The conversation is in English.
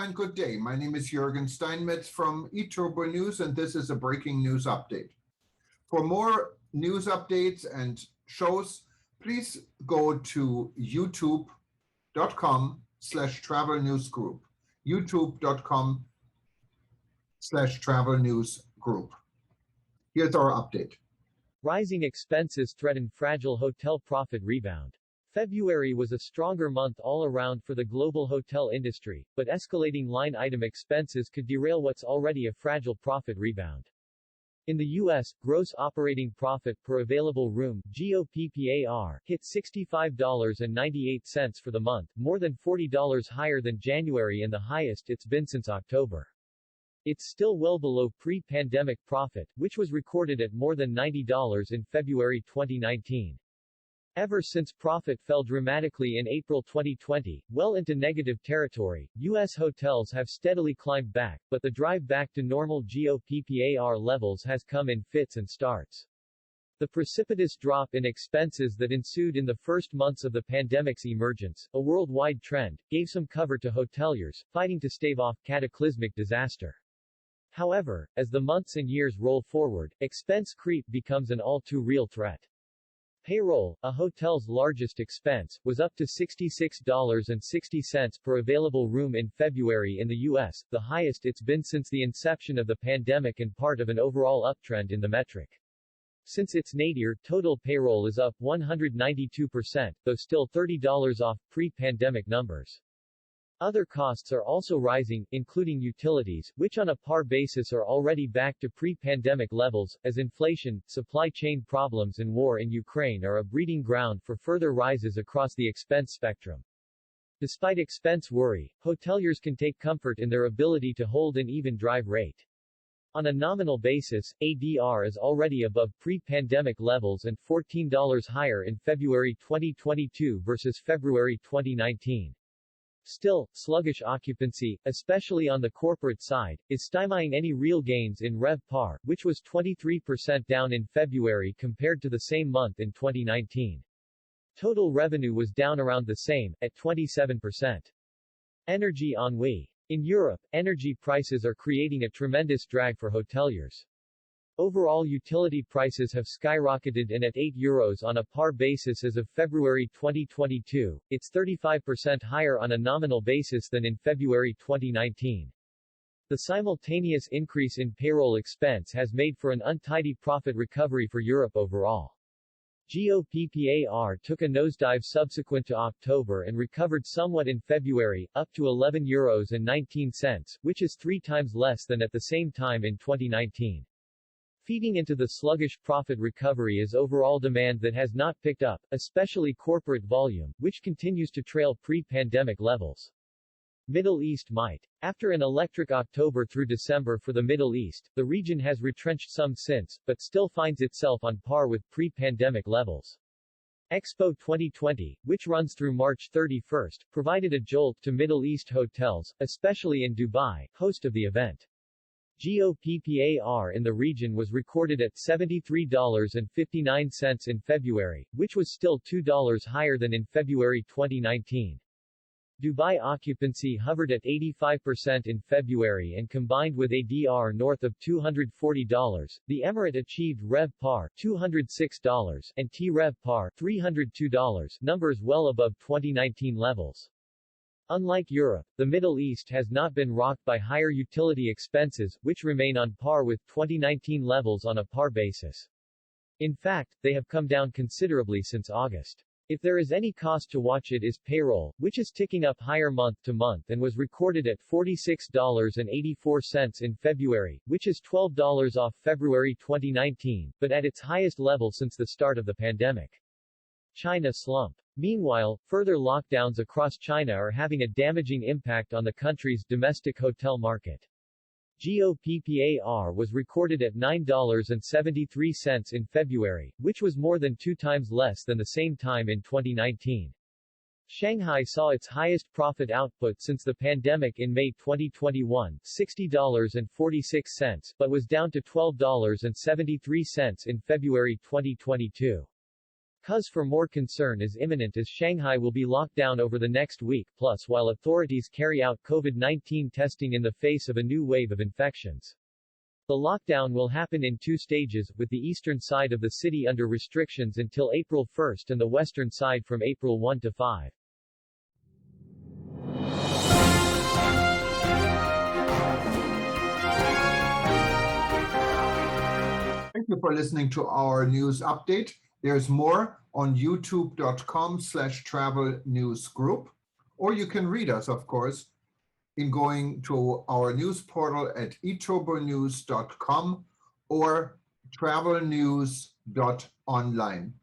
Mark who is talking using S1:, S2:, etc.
S1: and good day. My name is Jürgen Steinmetz from eTurboNews, and this is a breaking news update. For more news updates and shows, please go to youtube.com/travel news group. youtube.com/travel news group. Here's our update.
S2: Rising expenses threaten fragile hotel profit rebound. February was a stronger month all around for the global hotel industry, but escalating line item expenses could derail what's already a fragile profit rebound. In the U.S., gross operating profit per available room (GOPPAR) hit $65.98 for the month, more than $40 higher than January and the highest it's been since October. It's still well below pre-pandemic profit, which was recorded at more than $90 in February 2019. Ever since profit fell dramatically in April 2020, well into negative territory, U.S. hotels have steadily climbed back, but the drive back to normal GOPPAR levels has come in fits and starts. The precipitous drop in expenses that ensued in the first months of the pandemic's emergence, a worldwide trend, gave some cover to hoteliers, fighting to stave off cataclysmic disaster. However, as the months and years roll forward, expense creep becomes an all-too-real threat. Payroll, a hotel's largest expense, was up to $66.60 per available room in February in the U.S., the highest it's been since the inception of the pandemic and part of an overall uptrend in the metric. Since its nadir, total payroll is up 192%, though still $30 off pre-pandemic numbers. Other costs are also rising, including utilities, which on a par basis are already back to pre-pandemic levels, as inflation, supply chain problems and war in Ukraine are a breeding ground for further rises across the expense spectrum. Despite expense worry, hoteliers can take comfort in their ability to hold an even drive rate. On a nominal basis, ADR is already above pre-pandemic levels and $14 higher in February 2022 versus February 2019. Still, sluggish occupancy, especially on the corporate side, is stymieing any real gains in RevPAR, which was 23% down in February compared to the same month in 2019. Total revenue was down around the same, at 27%. Energy ennui. In Europe, energy prices are creating a tremendous drag for hoteliers. Overall utility prices have skyrocketed and at €8 on a par basis as of February 2022, it's 35% higher on a nominal basis than in February 2019. The simultaneous increase in payroll expense has made for an untidy profit recovery for Europe overall. GOPPAR took a nosedive subsequent to October and recovered somewhat in February, up to €11.19, which is 3 times less than at the same time in 2019. Feeding into the sluggish profit recovery is overall demand that has not picked up, especially corporate volume, which continues to trail pre-pandemic levels. Middle East might. After an electric October through December for the Middle East, the region has retrenched some since, but still finds itself on par with pre-pandemic levels. Expo 2020, which runs through March 31, provided a jolt to Middle East hotels, especially in Dubai, host of the event. GOPPAR in the region was recorded at $73.59 in February, which was still $2 higher than in February 2019. Dubai occupancy hovered at 85% in February and combined with ADR north of $240, the Emirate achieved RevPAR $206 and TRevPAR $302, numbers well above 2019 levels. Unlike Europe, the Middle East has not been rocked by higher utility expenses, which remain on par with 2019 levels on a par basis. In fact, they have come down considerably since August. If there is any cost to watch, it is payroll, which is ticking up higher month to month and was recorded at $46.84 in February, which is $12 off February 2019, but at its highest level since the start of the pandemic. China slump. Meanwhile, further lockdowns across China are having a damaging impact on the country's domestic hotel market. GOPPAR was recorded at $9.73 in February, which was more than 2 times less than the same time in 2019. Shanghai saw its highest profit output since the pandemic in May 2021, $60.46, but was down to $12.73 in February 2022. Cause for more concern is imminent as Shanghai will be locked down over the next week, plus while authorities carry out COVID-19 testing in the face of a new wave of infections. The lockdown will happen in 2 stages, with the eastern side of the city under restrictions until April 1 and the western side from April 1 to 5.
S1: Thank you for listening to our news update. There's more on youtube.com/travel news group, or you can read us, of course, in going to our news portal at eTurboNews.com or travelnews.online.